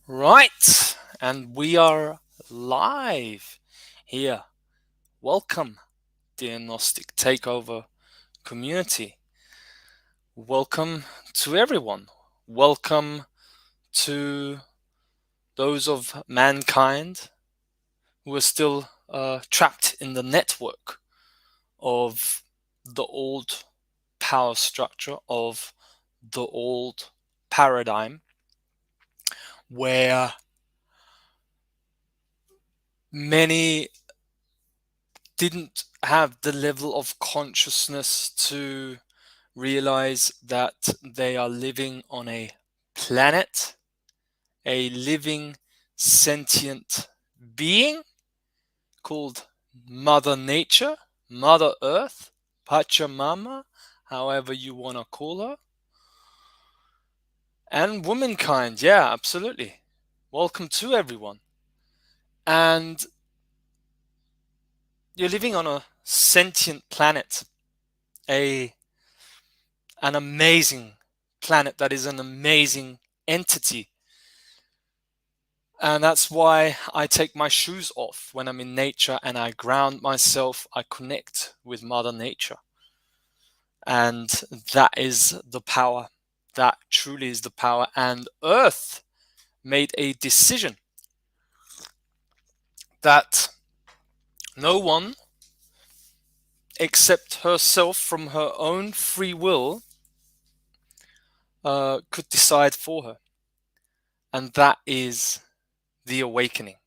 Right, and we are live here. Welcome, Diagnostic Takeover community. Welcome to everyone. Welcome to those of mankind who are still trapped in the network of the old power structure, of the old paradigm, where many didn't have the level of consciousness to realize that they are living on a planet, a living sentient being called Mother Nature, Mother Earth, Pachamama, however you want to call her, and womankind. Yeah, absolutely. Welcome to everyone. And you're living on a sentient planet, a an amazing planet that is an amazing entity. And that's why I take my shoes off when I'm in nature and I ground myself, I connect with Mother Nature. And that is the power. That truly is the power. And Earth made a decision that no one except herself from her own free will could decide for her. And that is the awakening.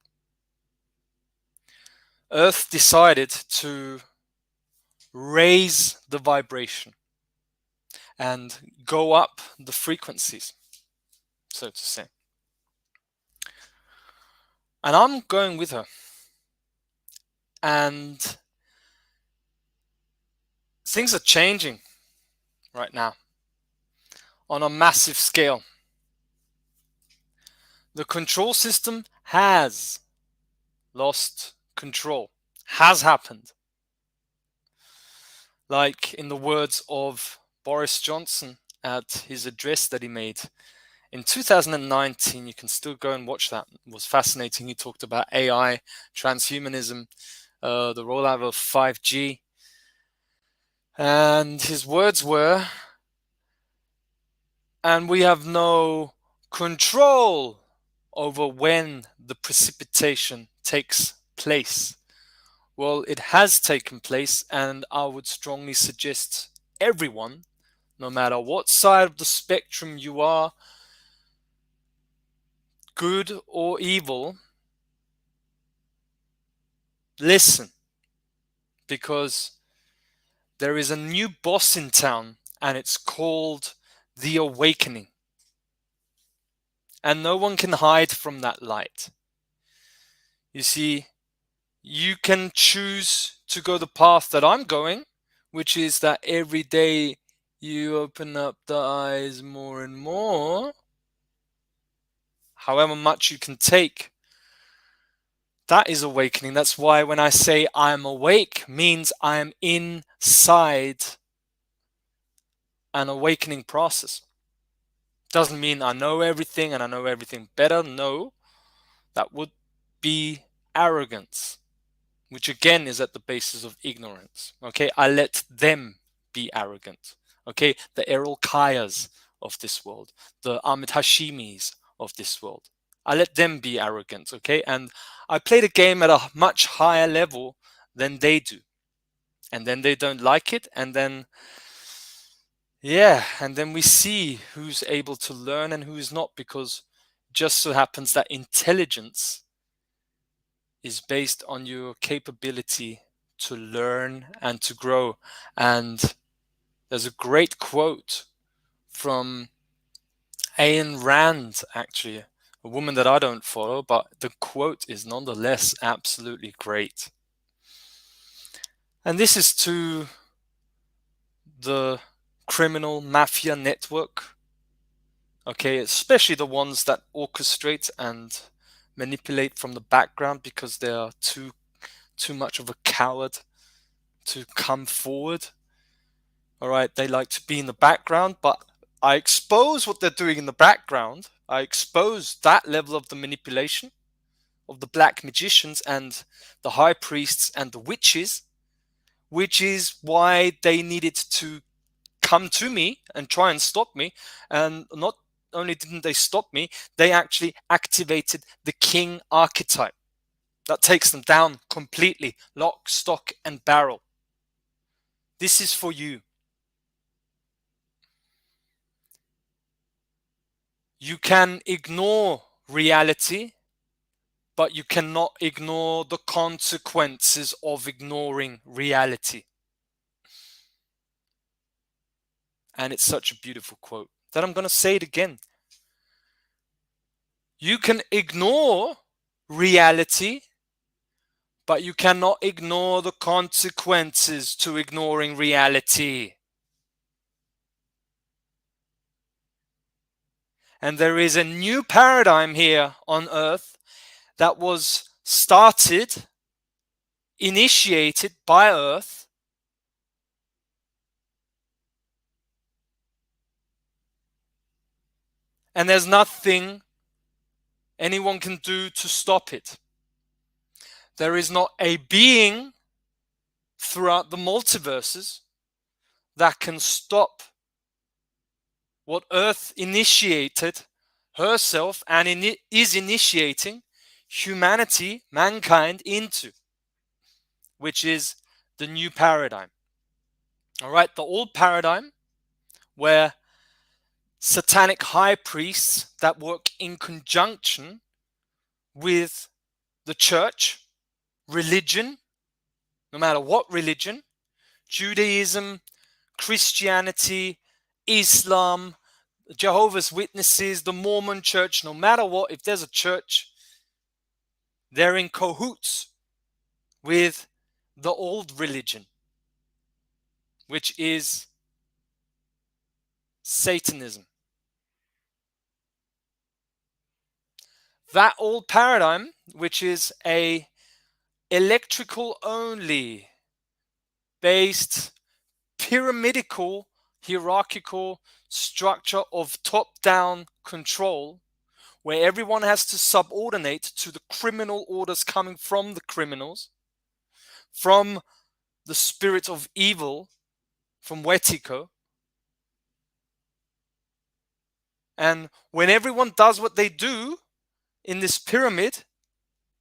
Earth decided to raise the vibration and go up the frequencies, so to say. And I'm going with her. And things are changing right now on a massive scale. The control system has lost control, has happened. Like in the words of Boris Johnson at his address that he made in 2019, you can still go and watch that. It was fascinating. He talked about AI, transhumanism, the rollout of 5G. And his words were, and we have no control over when the precipitation takes place. Well, it has taken place, and I would strongly suggest everyone, no matter what side of the spectrum you are, good or evil, listen, because there is a new boss in town, and it's called the awakening. And no one can hide from that light. You see, you can choose to go the path that I'm going, which is that every day you open up the eyes more and more, however much you can take. That is awakening. That's why when I say I'm awake, means I'm inside an awakening process. Doesn't mean I know everything and I know everything better. No, that would be arrogance, which again is at the basis of ignorance. Okay, I let them be arrogant. Okay, the Errol Kayas of this world, the Ahmed Hashimis of this world. I let them be arrogant. Okay, and I play the game at a much higher level than they do. And then they don't like it, and then and then we see who's able to learn and who's not, because just so happens that intelligence is based on your capability to learn and to grow. And there's a great quote from Ayn Rand, actually, a woman that I don't follow, but the quote is nonetheless absolutely great. And this is to the criminal mafia network, okay, especially the ones that orchestrate and manipulate from the background because they are too much of a coward to come forward. All right, they like to be in the background, but I expose what they're doing in the background. I exposed that level of the manipulation of the black magicians and the high priests and the witches, which is why they needed to come to me and try and stop me. And not only didn't they stop me, they actually activated the king archetype that takes them down completely, lock, stock, and barrel. This is for you. You can ignore reality, but you cannot ignore the consequences of ignoring reality. And it's such a beautiful quote that I'm going to say it again. You can ignore reality, but you cannot ignore the consequences to ignoring reality. And there is a new paradigm here on Earth that was started, initiated by Earth, and there's nothing anyone can do to stop it. There is not a being throughout the multiverses that can stop what Earth initiated herself and is initiating humanity, mankind into, which is the new paradigm. All right, the old paradigm where satanic high priests that work in conjunction with the church, religion, no matter what religion, Judaism, Christianity, Islam, Jehovah's Witnesses, the Mormon church, no matter what, if there's a church, they're in cahoots with the old religion, which is Satanism. That old paradigm, which is a electrical only based pyramidical hierarchical structure of top-down control, where everyone has to subordinate to the criminal orders coming from the criminals, from the spirit of evil, from Wetiko. And when everyone does what they do in this pyramid,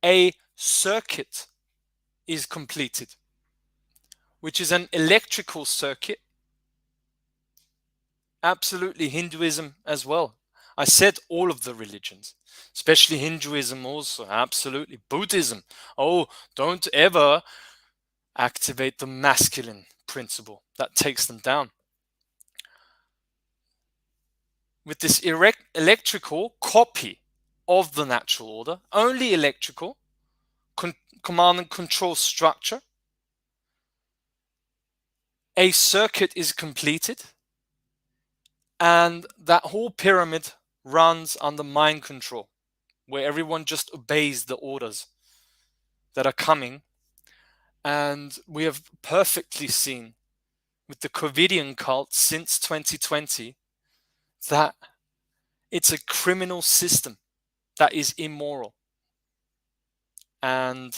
a circuit is completed, which is an electrical circuit. Absolutely, Hinduism as well. I said all of the religions, especially Hinduism also, absolutely. Buddhism, oh, don't ever activate the masculine principle. That takes them down. With this electrical copy of the natural order, only electrical, command and control structure, a circuit is completed, and that whole pyramid runs under mind control, where everyone just obeys the orders that are coming. And we have perfectly seen with the Covidian cult since 2020 that it's a criminal system that is immoral. And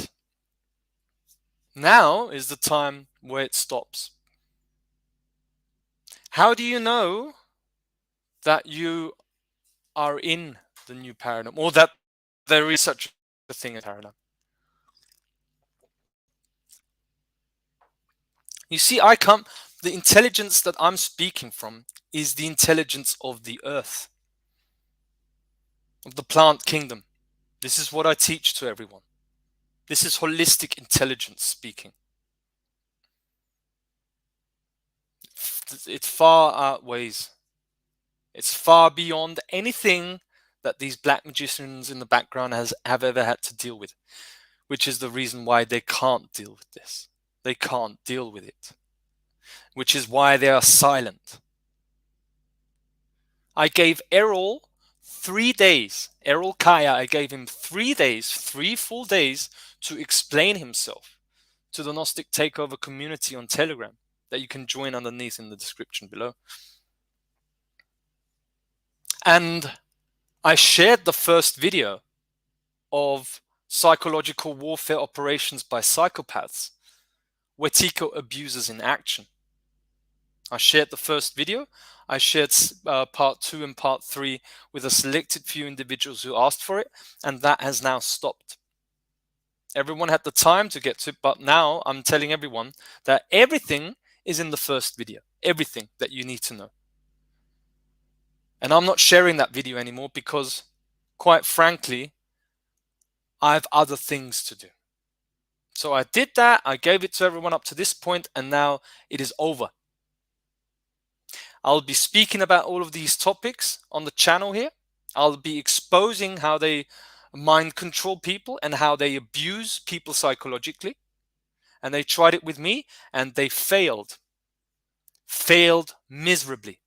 now is the time where it stops. How do you know that you are in the new paradigm, or that there is such a thing as paradigm? You see, the intelligence that I'm speaking from is the intelligence of the earth, of the plant kingdom. This is what I teach to everyone. This is holistic intelligence speaking. It far outweighs, it's far beyond anything that these black magicians in the background have ever had to deal with, which is the reason why they can't deal with this. They can't deal with it, which is why they are silent. I gave Errol 3 days, Errol Kaya, I gave him 3 days, 3 full days to explain himself to the Gnostic Takeover community on Telegram that you can join underneath in the description below. And I shared the first video of psychological warfare operations by psychopaths, where Tico abuses in action. I shared the first video. I shared part 2 and part 3 with a selected few individuals who asked for it, and that has now stopped. Everyone had the time to get to it, but now I'm telling everyone that everything is in the first video. Everything that you need to know. And I'm not sharing that video anymore because, quite frankly, I have other things to do. So I did that, I gave it to everyone up to this point, and now it is over. I'll be speaking about all of these topics on the channel here. I'll be exposing how they mind control people and how they abuse people psychologically. And they tried it with me and they failed. Failed miserably.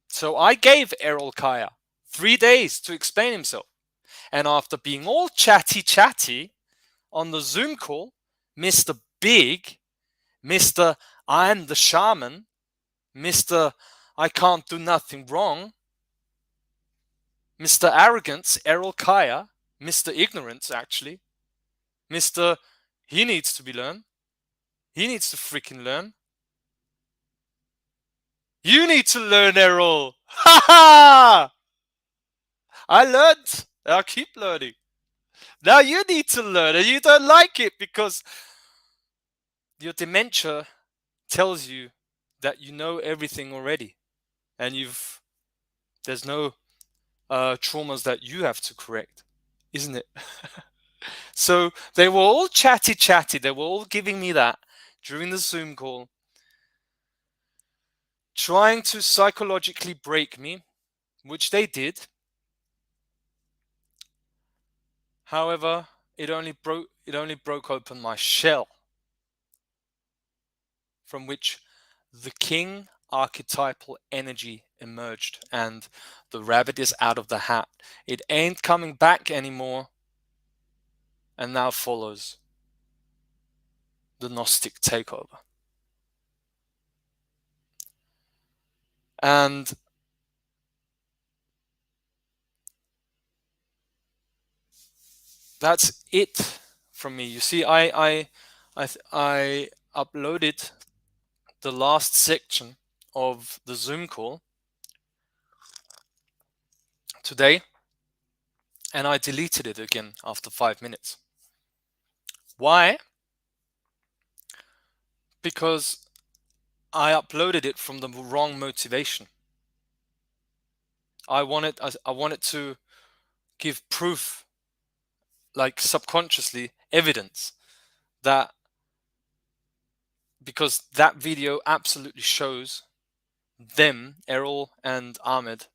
So I gave Errol Kaya 3 days to explain himself. And after being all chatty on the Zoom call, Mr. Big, Mr. I'm the shaman, Mr. I can't do nothing wrong, Mr. Arrogance, Errol Kaya, Mr. Ignorance, actually, Mr. He needs to be learned. He needs to freaking learn. You need to learn, Errol. Ha ha! I learned. I'll keep learning. Now you need to learn, and you don't like it because your dementia tells you that you know everything already, and there's no traumas that you have to correct, isn't it? So they were all chatty. They were all giving me that during the Zoom call, trying to psychologically break me, which they did. However, it only broke open my shell, from which the king archetypal energy emerged, and the rabbit is out of the hat. It ain't coming back anymore, and now follows the Gnostic takeover. And that's it from me. You see, I uploaded the last section of the Zoom call today, and I deleted it again after 5 minutes. Why? Because I uploaded it from the wrong motivation. I wanted to give proof, like subconsciously evidence, that because that video absolutely shows them, Errol and Ahmed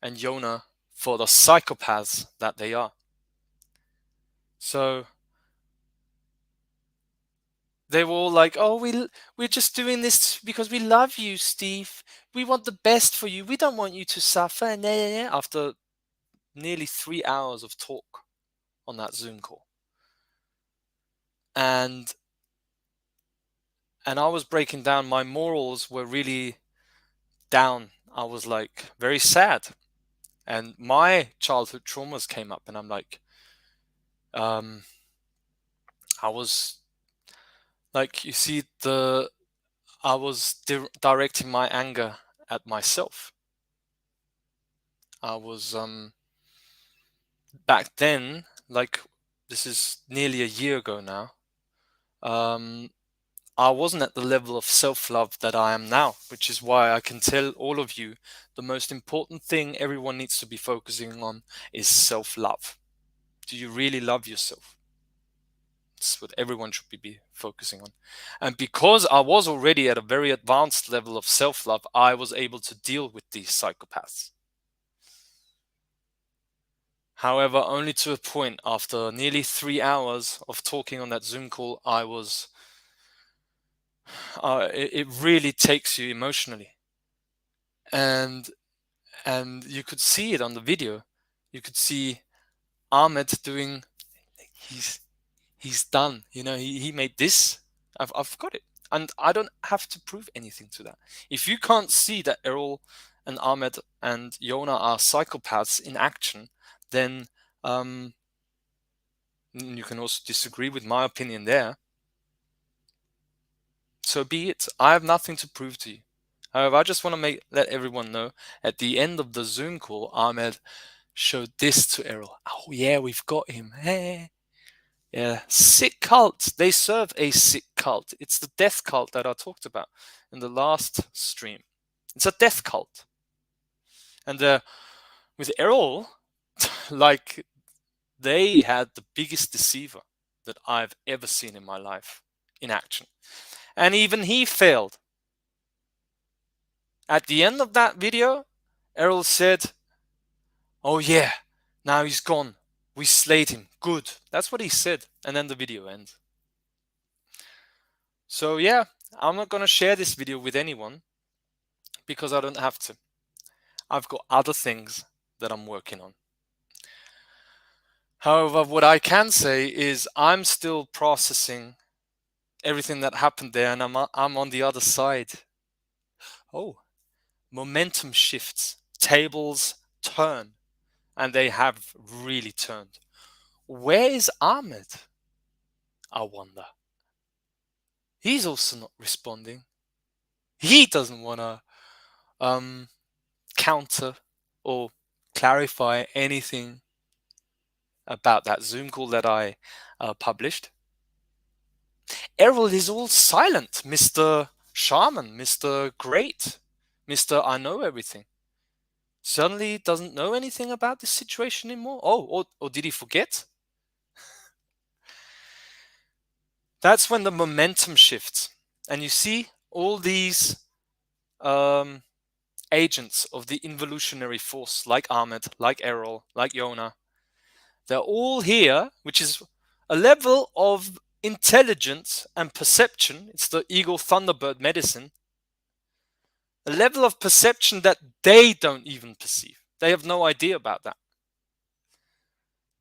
and Yona, for the psychopaths that they are. So they were all like, "Oh, we're just doing this because we love you, Steve. We want the best for you. We don't want you to suffer." And after nearly 3 hours of talk on that Zoom call, and I was breaking down, my morals were really down. I was like very sad, and my childhood traumas came up, and I'm like, I was like, you see, I was directing my anger at myself. I was back then, like, this is nearly a year ago now. I wasn't at the level of self-love that I am now, which is why I can tell all of you the most important thing everyone needs to be focusing on is self-love. Do you really love yourself? It's what everyone should be focusing on. And because I was already at a very advanced level of self-love, I was able to deal with these psychopaths. However, only to a point. After nearly 3 hours of talking on that Zoom call, I was it really takes you emotionally, and you could see it on the video. You could see Ahmed doing, he's done, he made this. I've got it, and I don't have to prove anything to that. If you can't see that Errol and Ahmed and Yona are psychopaths in action, then you can also disagree with my opinion there. So be it. I have nothing to prove to you. However, I just want to let everyone know at the end of the Zoom call, Ahmed showed this to Errol. Oh yeah, we've got him. Hey. Yeah, sick cult. They serve a sick cult. It's the death cult that I talked about in the last stream. It's a death cult. And with Errol, like, they had the biggest deceiver that I've ever seen in my life in action. And even he failed. At the end of that video, Errol said, oh yeah, now he's gone. We slayed him. Good. That's what he said. And then the video ends. So yeah, I'm not going to share this video with anyone because I don't have to. I've got other things that I'm working on. However, what I can say is I'm still processing everything that happened there, and I'm on the other side. Oh, momentum shifts, tables turn, and they have really turned. Where is Ahmed? I wonder. He's also not responding. He doesn't want to counter or clarify anything about that Zoom call that I published. Errol is all silent, Mr. Shaman, Mr. Great, Mr. I know everything. Suddenly doesn't know anything about this situation anymore. Oh, or did he forget? That's when the momentum shifts. And you see all these agents of the involutionary force, like Ahmed, like Errol, like Yona, they're all here, which is a level of intelligence and perception. It's the Eagle Thunderbird medicine. A level of perception that they don't even perceive. They have no idea about that.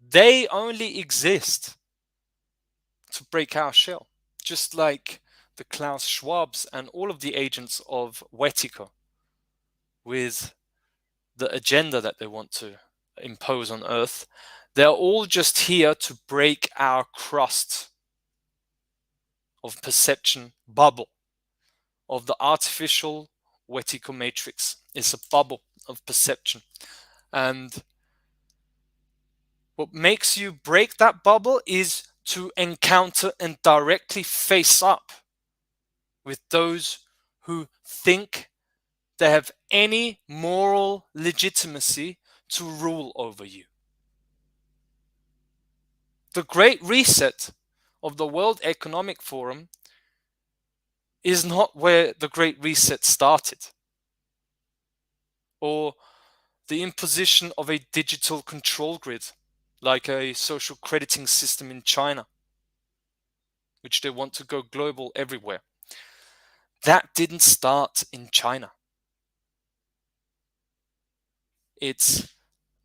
They only exist to break our shell, just like the Klaus Schwabs and all of the agents of Wetico with the agenda that they want to impose on Earth. They're all just here to break our crust of perception bubble, of the artificial Wetico matrix. It's a bubble of perception. And what makes you break that bubble is to encounter and directly face up with those who think they have any moral legitimacy to rule over you. The Great Reset of the World Economic Forum is not where the Great Reset started, or the imposition of a digital control grid like a social crediting system in China, which they want to go global everywhere. That didn't start in China. It's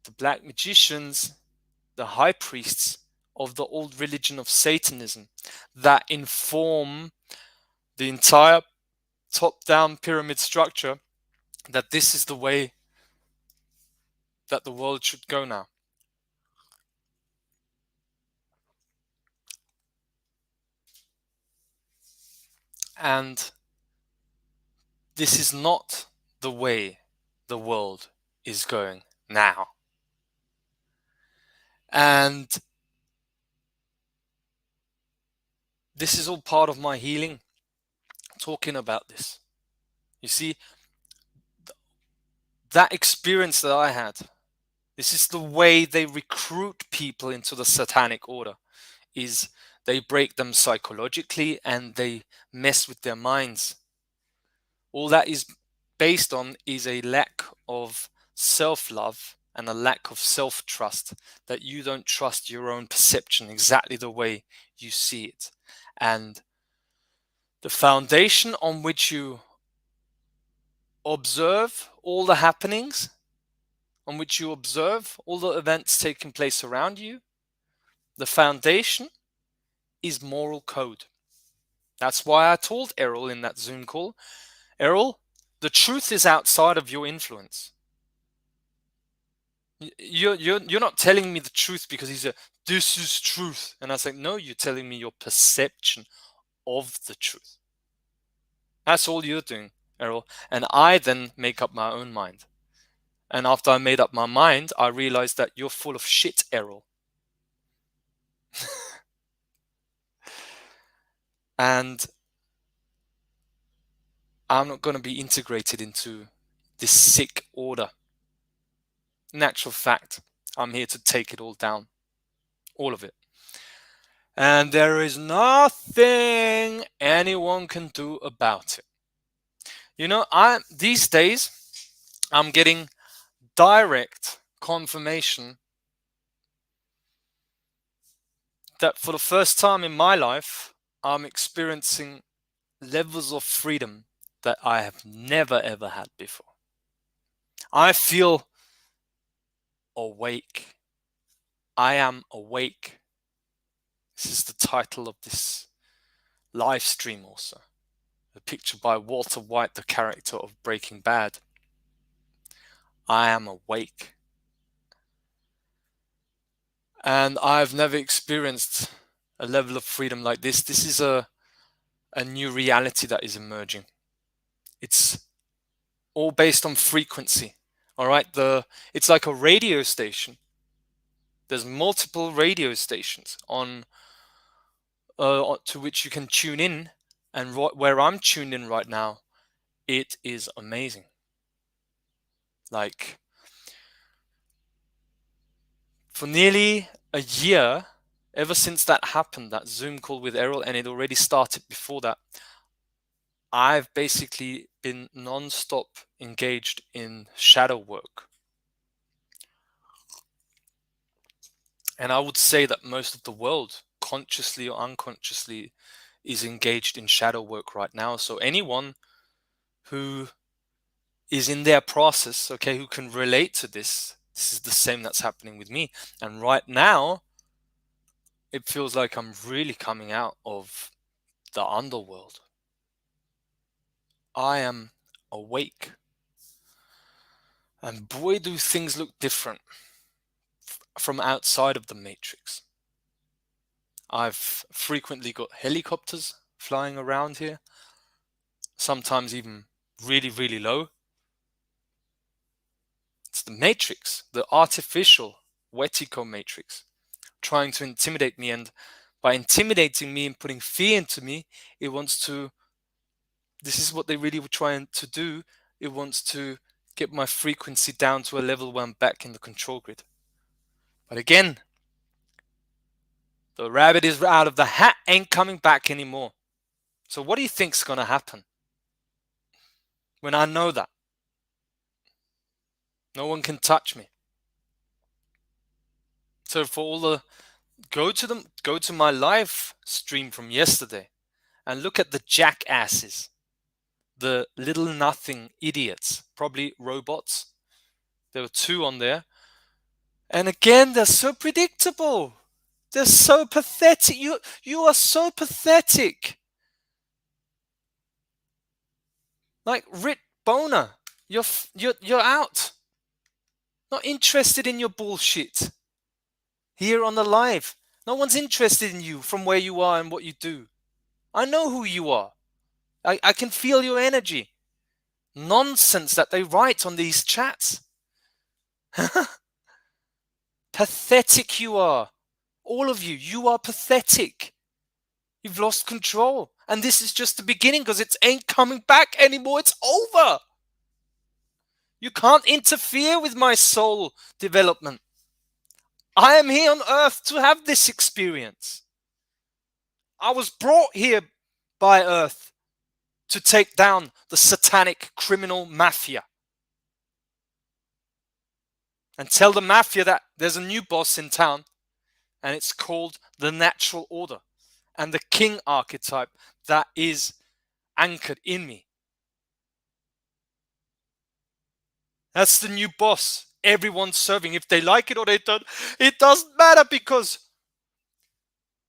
the black magicians, the high priests of the old religion of Satanism that inform the entire top-down pyramid structure that this is the way that the world should go now. And this is not the way the world is going now. And this is all part of my healing, talking about this. You see, that experience that I had, this is the way they recruit people into the satanic order, is they break them psychologically and they mess with their minds. All that is based on is a lack of self-love and a lack of self-trust, that you don't trust your own perception exactly the way you see it. And the foundation on which you observe all the happenings, on which you observe all the events taking place around you, the foundation is moral code. That's why I told Errol in that Zoom call, Errol, The truth is outside of your influence. You're not telling me the truth because he's a this is truth, and I say no. You're telling me your perception of the truth. That's all you're doing, Errol. And I then make up my own mind. And after I made up my mind, I realized that you're full of shit, Errol. And I'm not going to be integrated into this sick order. In actual fact, I'm here to take it all down. All of it. And there is nothing anyone can do about it. You know, these days I'm getting direct confirmation that for the first time in my life, I'm experiencing levels of freedom that I have never ever had before. I feel awake. I am awake. This is the title of this live stream also. A picture by Walter White, the character of Breaking Bad. I am awake. And I've never experienced a level of freedom like this. This is a new reality that is emerging. It's all based on frequency. All right, it's like a radio station. There's multiple radio stations on to which you can tune in, and where I'm tuned in right now, it is amazing. Like for nearly a year, ever since that happened, that Zoom call with Errol, and it already started before that, I've basically been non-stop engaged in shadow work. And I would say that most of the world, consciously or unconsciously, is engaged in shadow work right now. So anyone who is in their process, okay, who can relate to this is the same that's happening with me. And right now, it feels like I'm really coming out of the underworld. I am awake. And boy, do things look different from outside of the matrix. I've frequently got helicopters flying around here, sometimes even really, really low. It's the matrix, the artificial Wetico matrix, trying to intimidate me. And by intimidating me and putting fear into me, it wants to, this is what they really were trying to do. It wants to get my frequency down to a level where I'm back in the control grid. But again, the rabbit is out of the hat, ain't coming back anymore. So what do you think's going to happen when I know that? No one can touch me. So for all the, go to my live stream from yesterday and look at the jackasses, the little nothing idiots, probably robots. There were 2 on there. And again, they're so predictable. They're so pathetic. You are so pathetic. Like Rick Boner, you're out. Not interested in your bullshit. Here on the live, no one's interested in you from where you are and what you do. I know who you are. I can feel your energy. Nonsense that they write on these chats. Pathetic you are. All of you are pathetic. You've lost control. And this is just the beginning because it ain't coming back anymore. It's over. You can't interfere with my soul development. I am here on earth to have this experience. I was brought here by earth to take down the satanic criminal mafia. And tell the mafia that there's a new boss in town and it's called the natural order and the king archetype that is anchored in me. That's the new boss. Everyone's serving. If they like it or they don't, it doesn't matter because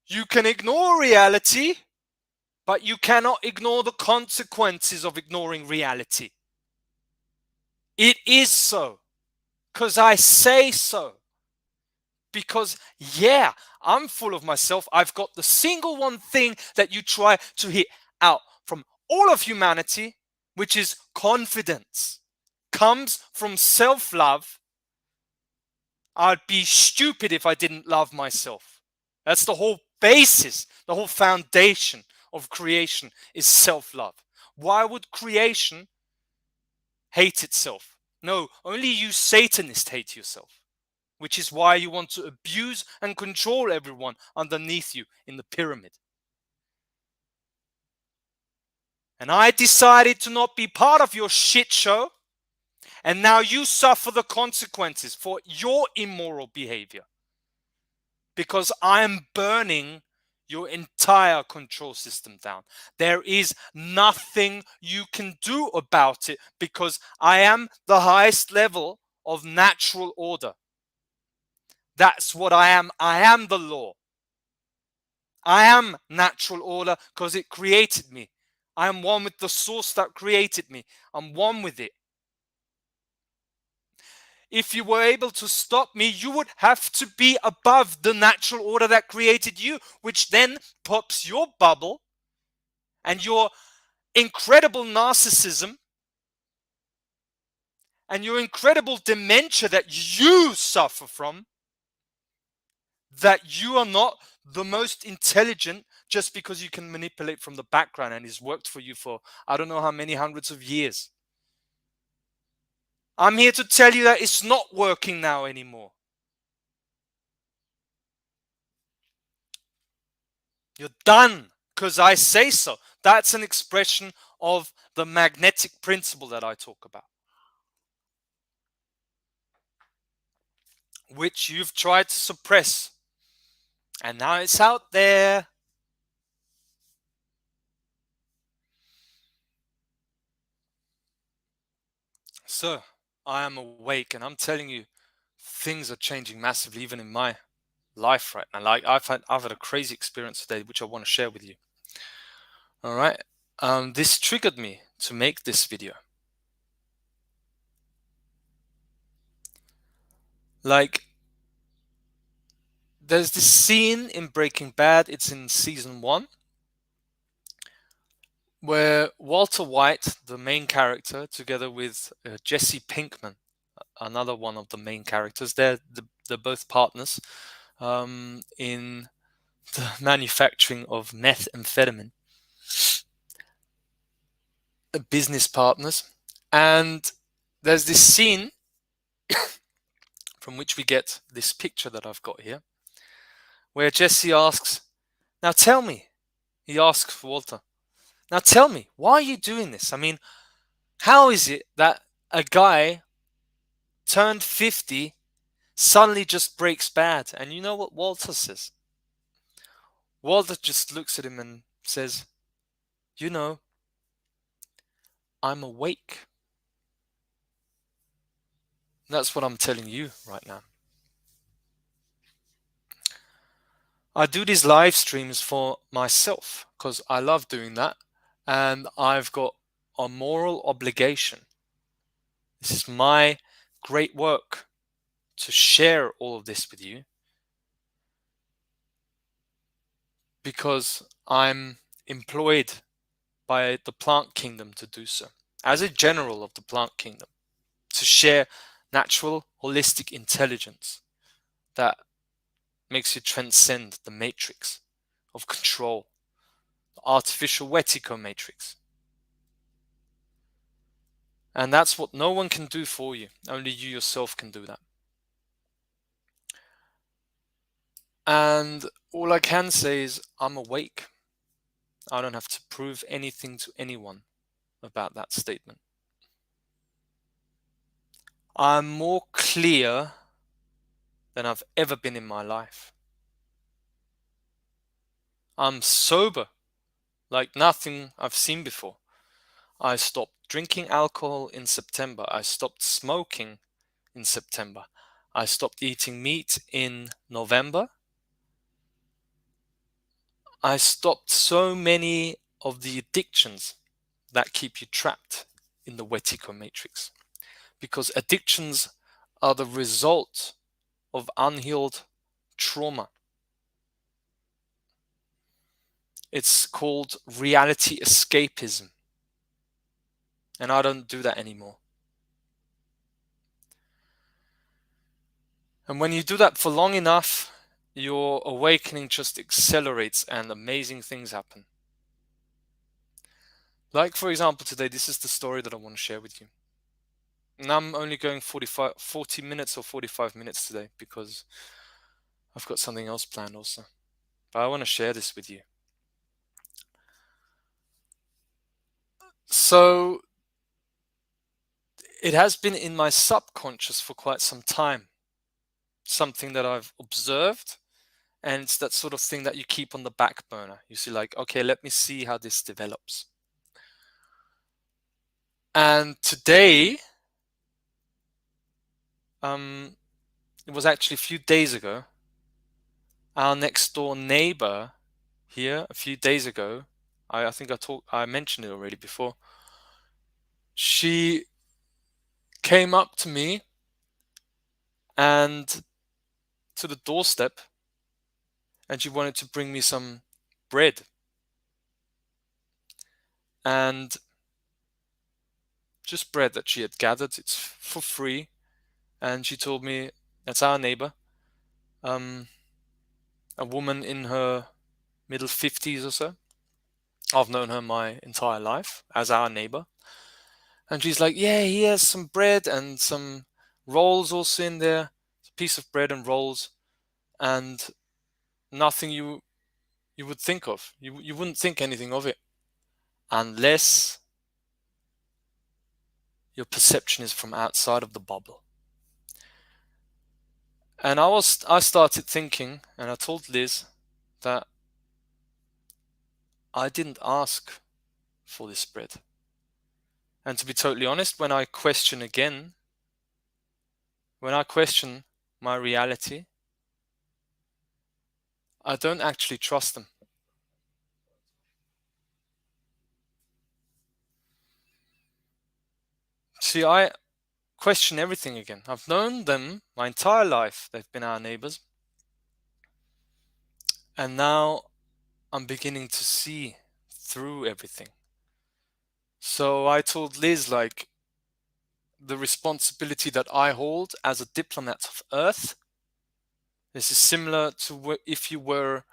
you can ignore reality, but you cannot ignore the consequences of ignoring reality. It is so. Because I say so. Because, yeah, I'm full of myself. I've got the single one thing that you try to hit out from all of humanity, which is confidence. Comes from self-love. I'd be stupid if I didn't love myself. That's the whole basis, the whole foundation of creation is self-love. Why would creation hate itself? No, only you Satanists hate yourself, which is why you want to abuse and control everyone underneath you in the pyramid. And I decided to not be part of your shit show, and now you suffer the consequences for your immoral behavior. Because I am burning your entire control system down. There is nothing you can do about it because I am the highest level of natural order. That's what I am. I am the law. I am natural order because it created me. I am one with the source that created me. I'm one with it. If you were able to stop me, you would have to be above the natural order that created you, which then pops your bubble and your incredible narcissism and your incredible dementia that you suffer from, that you are not the most intelligent just because you can manipulate from the background and it's worked for you for I don't know how many hundreds of years. I'm here to tell you that it's not working now anymore. You're done because I say so. That's an expression of the magnetic principle that I talk about, which you've tried to suppress. And now it's out there. So I am awake and I'm telling you, things are changing massively, even in my life right now. Like I've had a crazy experience today, which I want to share with you. All right. This triggered me to make this video. Like, there's this scene in Breaking Bad, it's in season 1, where Walter White, the main character, together with Jesse Pinkman, another one of the main characters, they're both partners in the manufacturing of methamphetamine, business partners. And there's this scene from which we get this picture that I've got here, where Jesse asks, now tell me, he asks Walter, now tell me, why are you doing this? I mean, how is it that a guy turned 50 suddenly just breaks bad? And you know what Walter says? Walter just looks at him and says, you know, I'm awake. That's what I'm telling you right now. I do these live streams for myself because I love doing that, and I've got a moral obligation. This is my great work to share all of this with you because I'm employed by the plant kingdom to do so, as a general of the plant kingdom, to share natural holistic intelligence that makes you transcend the matrix of control, the artificial Wetico matrix. And that's what no one can do for you. Only you yourself can do that. And all I can say is I'm awake. I don't have to prove anything to anyone about that statement. I'm more clear than I've ever been in my life. I'm sober like nothing I've seen before. I stopped drinking alcohol in September. I stopped smoking in September. I stopped eating meat in November. I stopped so many of the addictions that keep you trapped in the Wetico matrix. because addictions are the result of unhealed trauma. It's called reality escapism. And I don't do that anymore. And when you do that for long enough, your awakening just accelerates and amazing things happen. Like, for example, today, this is the story that I want to share with you. And I'm only going 40 minutes or 45 minutes today because I've got something else planned also. But I want to share this with you. So, it has been in my subconscious for quite some time. Something that I've observed, and it's that sort of thing that you keep on the back burner. You see, like, okay, let me see how this develops. And today, it was actually a few days ago, our next door neighbor here, a few days ago, I think I mentioned it already before. She came up to me and to the doorstep, and she wanted to bring me some bread. And just bread that she had gathered. It's for free. And she told me, that's our neighbor, a woman in her middle 50s or so. I've known her my entire life as our neighbor. And she's like, yeah, he has some bread and some rolls also in there. It's a piece of bread and rolls, and nothing you would think of. You wouldn't think anything of it unless your perception is from outside of the bubble. And I started thinking, and I told Liz that I didn't ask for this bread. And to be totally honest, when I question my reality, I don't actually trust them. See, I question everything again. I've known them my entire life. They've been our neighbors. And now I'm beginning to see through everything. So I told Liz, like, the responsibility that I hold as a diplomat of Earth, this is similar to if you were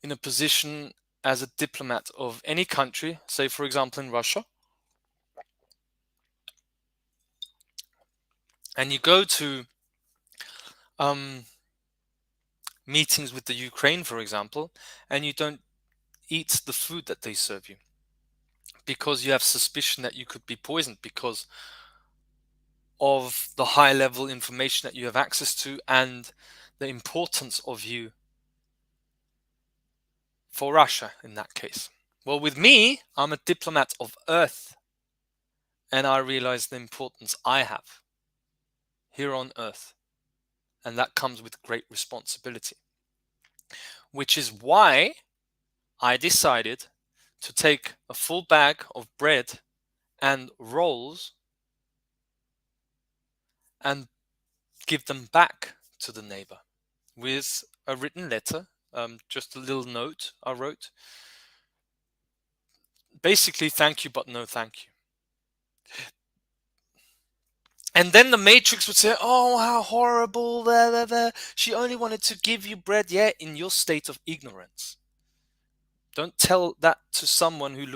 in a position as a diplomat of any country, say for example in Russia, and you go to meetings with the Ukraine, for example, and you don't eat the food that they serve you because you have suspicion that you could be poisoned because of the high level information that you have access to and the importance of you for Russia in that case. Well, with me, I'm a diplomat of Earth, and I realize the importance I have here on Earth, and that comes with great responsibility, which is why I decided to take a full bag of bread and rolls and give them back to the neighbor with a written letter, just a little note I wrote. Basically, thank you, but no thank you. And then the Matrix would say, oh, how horrible, blah, blah, blah. She only wanted to give you bread, yeah, in your state of ignorance. Don't tell that to someone who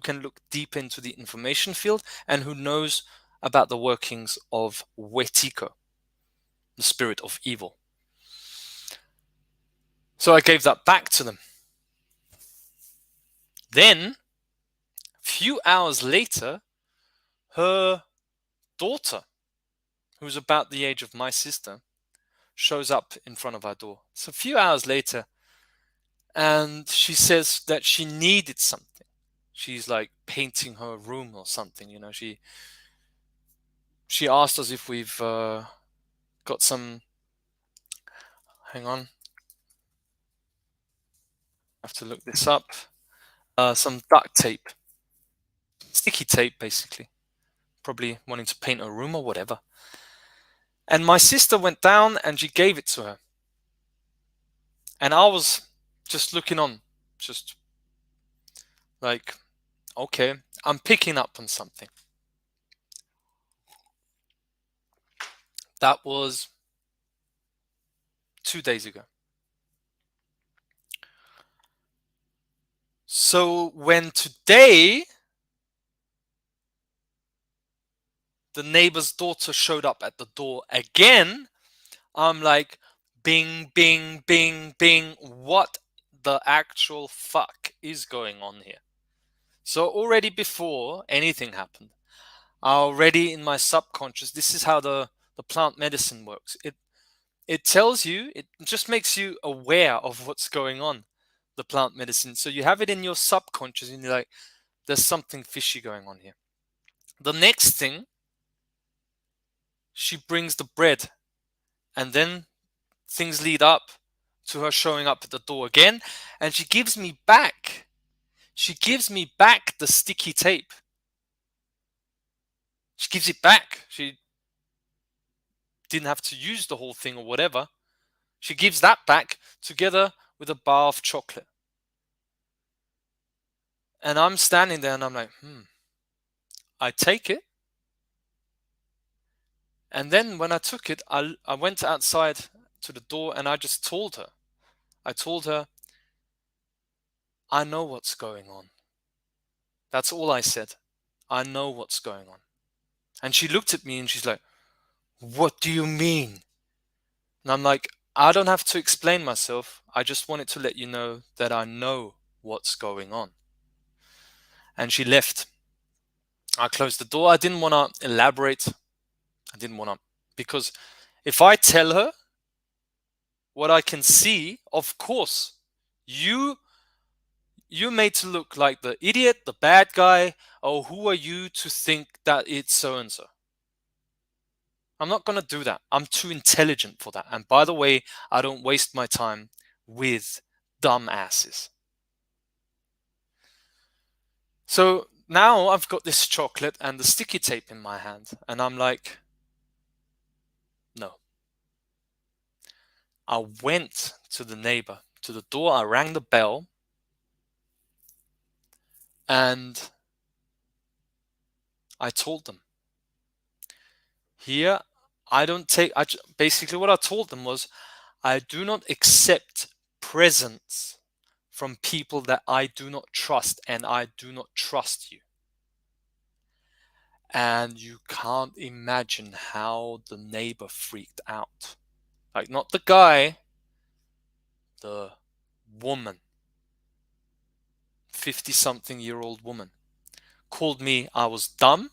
can look deep into the information field and who knows about the workings of Wetiko, the spirit of evil. So I gave that back to them. Then, a few hours later, her daughter, who's about the age of my sister, shows up in front of our door. So a few hours later, and she says that she needed something. She's like painting her room or something, you know. She asked us if we've got some. Hang on, I have to look this up. Some duct tape, sticky tape, basically, probably wanting to paint her room or whatever. And my sister went down and she gave it to her. And I was just looking on, just like, okay, I'm picking up on something. That was 2 days ago. So when today the neighbor's daughter showed up at the door again, I'm like, bing, bing, bing, bing. What the actual fuck is going on here? So already before anything happened, already in my subconscious, this is how the plant medicine works. It tells you, it just makes you aware of what's going on, the plant medicine. So you have it in your subconscious and you're like, there's something fishy going on here. The next thing, she brings the bread, and then things lead up to her showing up at the door again, and she gives me back the sticky tape. She gives it back. She didn't have to use the whole thing or whatever. She gives that back together with a bar of chocolate. And I'm standing there and I'm like, I take it. And then when I took it, I went outside to the door and I just told her. I told her, I know what's going on. That's all I said. I know what's going on. And she looked at me and she's like, what do you mean? And I'm like, I don't have to explain myself. I just wanted to let you know that I know what's going on. And she left. I closed the door. I didn't want to elaborate. I didn't want to, because if I tell her what I can see, of course, you're made to look like the idiot, the bad guy. Oh, who are you to think that it's so and so? I'm not going to do that. I'm too intelligent for that. And by the way, I don't waste my time with dumb asses. So now I've got this chocolate and the sticky tape in my hand, and I'm like, no. I went to the neighbor, to the door, I rang the bell, and I told them, here, basically what I told them was, I do not accept presents from people that I do not trust, and I do not trust you. And you can't imagine how the neighbor freaked out. Like, not the guy, the woman, 50-something-year-old woman, called me I was dumb,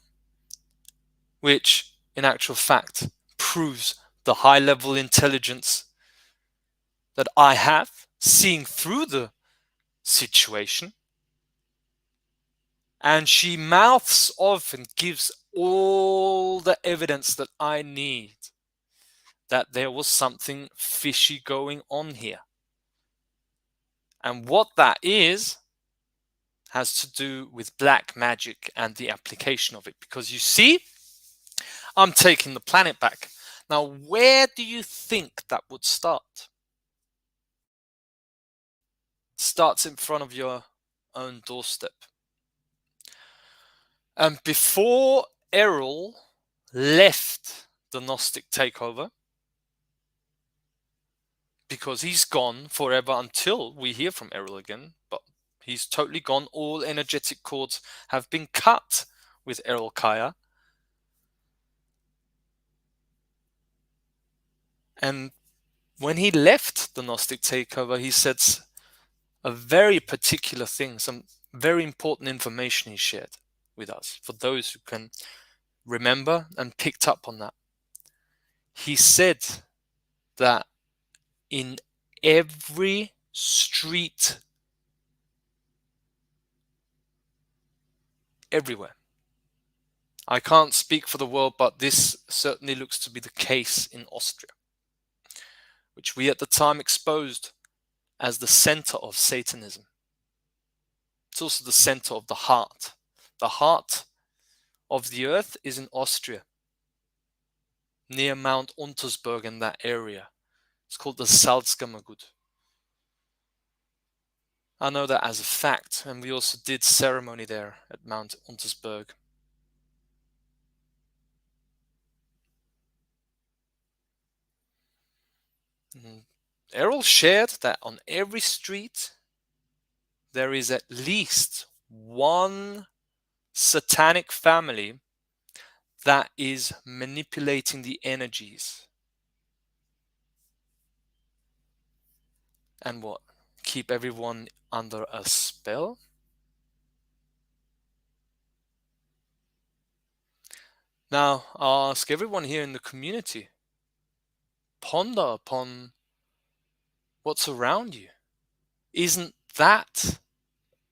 which in actual fact proves the high level intelligence that I have, seeing through the situation. And she mouths off and gives all the evidence that I need that there was something fishy going on here. And what that is has to do with black magic and the application of it. Because you see, I'm taking the planet back. Now, where do you think that would start? It starts in front of your own doorstep. And before Errol left the Gnostic takeover, because he's gone forever until we hear from Errol again, but he's totally gone. All energetic cords have been cut with Errol Kaya. And when he left the Gnostic takeover, he said a very particular thing, some very important information he shared with us, for those who can remember and picked up on that. He said that in every street, everywhere, I can't speak for the world, but this certainly looks to be the case in Austria, which we at the time exposed as the center of Satanism. It's also the center of the heart of the Earth is in Austria, near Mount Untersberg in that area. It's called the Salzkammergut. I know that as a fact, and we also did ceremony there at Mount Untersberg. Errol shared that on every street there is at least one satanic family that is manipulating the energies. And what? Keep everyone under a spell? Now, I'll ask everyone here in the community, ponder upon what's around you. Isn't that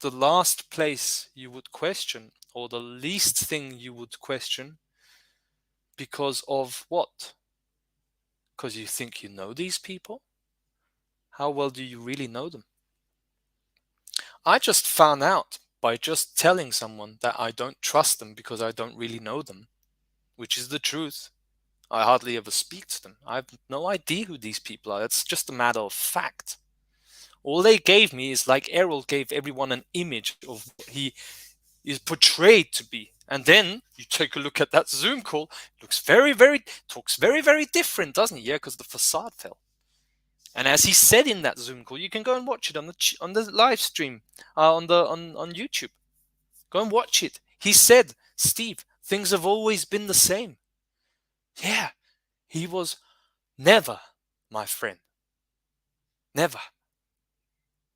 the last place you would question, or the least thing you would question? Because of what? Because you think you know these people? How well do you really know them? I just found out by just telling someone that I don't trust them because I don't really know them, which is the truth. I hardly ever speak to them. I have no idea who these people are. It's just a matter of fact. All they gave me is like Errol gave everyone an image of what he is portrayed to be. And then you take a look at that Zoom call, it looks talks very different, doesn't it? Yeah, because the facade fell. And as he said in that Zoom call, you can go and watch it on the live stream on YouTube. Go and watch it. He said, Steve, things have always been the same. Yeah, he was never my friend. Never.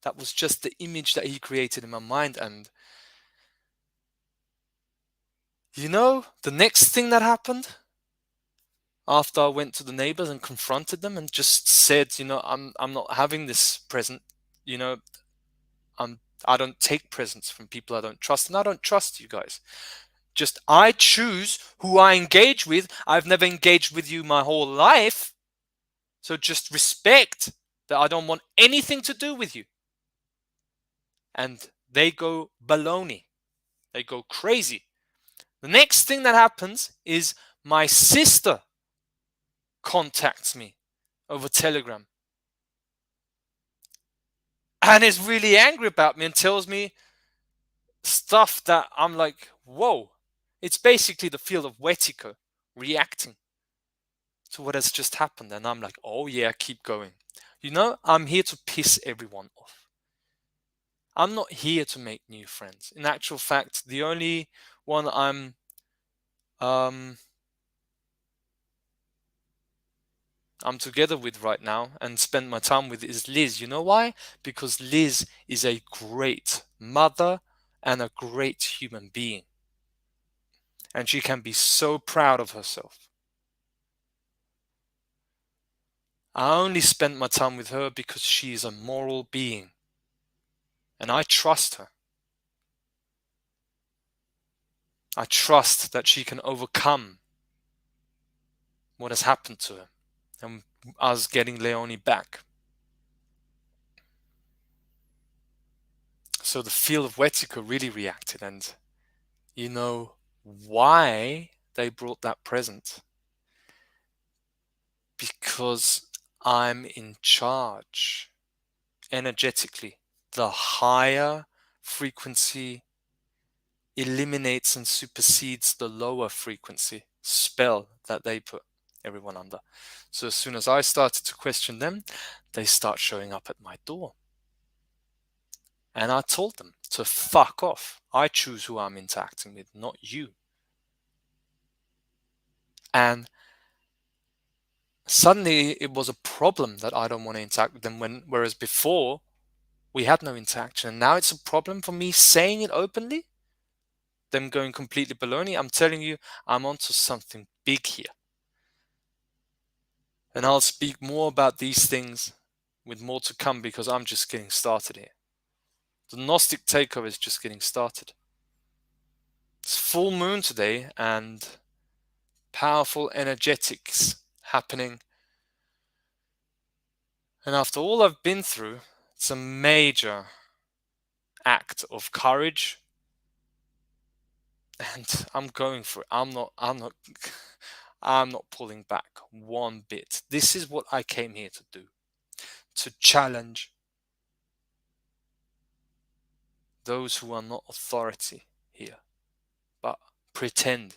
That was just the image that he created in my mind. And you know, the next thing that happened after I went to the neighbors and confronted them and just said, you know, I'm not having this present, you know, I don't take presents from people I don't trust, and I don't trust you guys. Just I choose who I engage with. I've never engaged with you my whole life. So just respect that I don't want anything to do with you. And they go baloney. They go crazy. The next thing that happens is my sister contacts me over Telegram and is really angry about me and tells me stuff that I'm like, whoa. It's basically the field of Wetiko reacting to what has just happened. And I'm like, oh yeah, keep going. You know, I'm here to piss everyone off. I'm not here to make new friends. In actual fact, the only one I'm together with right now and spend my time with is Liz. You know why? Because Liz is a great mother and a great human being. And she can be so proud of herself. I only spent my time with her because she is a moral being. And I trust her. I trust that she can overcome what has happened to her and us getting Leonie back. So the field of Wetiko really reacted, and you know why they brought that present? Because I'm in charge energetically. The higher frequency eliminates and supersedes the lower frequency spell that they put everyone under. So as soon as I started to question them, they start showing up at my door. And I told them to fuck off. I choose who I'm interacting with, not you. And suddenly it was a problem that I don't want to interact with them, whereas before we had no interaction. And now it's a problem for me saying it openly, them going completely baloney. I'm telling you, I'm onto something big here. And I'll speak more about these things with more to come because I'm just getting started here. The Gnostic takeover is just getting started. It's full moon today and powerful energetics happening. And after all I've been through, it's a major act of courage and I'm going for it. I'm not pulling back one bit. This is what I came here to do, to challenge those who are not authority here, but pretend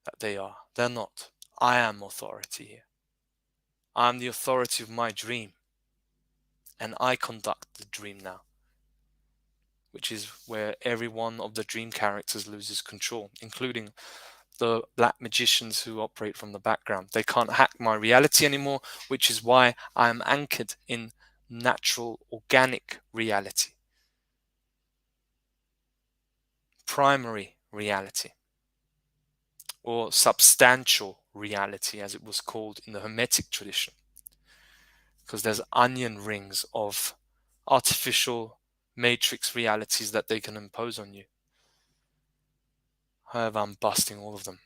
that they are. They're not. I am authority here. I'm the authority of my dream, and I conduct the dream now, which is where every one of the dream characters loses control, including the black magicians who operate from the background. They can't hack my reality anymore, which is why I am anchored in natural, organic reality, primary reality, or substantial reality, as it was called in the Hermetic tradition, because there's onion rings of artificial matrix realities that they can impose on you. However, I'm busting all of them.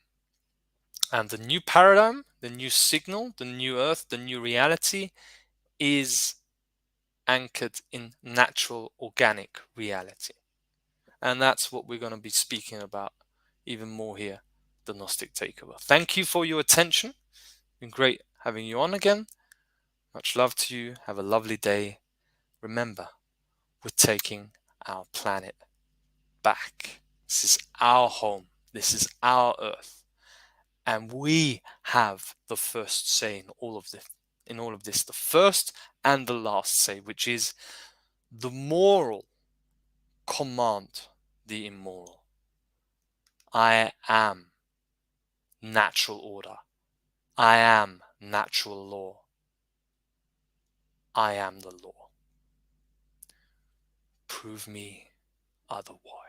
And the new paradigm, the new signal, the new earth, the new reality is anchored in natural, organic reality. And that's what we're going to be speaking about even more here, the Gnostic Takeover. Thank you for your attention. It's been great having you on again. Much love to you. Have a lovely day. Remember, we're taking our planet back. This is our home. This is our earth. And we have the first say in all of this. The first and the last say, which is the moral command the immoral. I am natural order. I am natural law. I am the law. Prove me otherwise.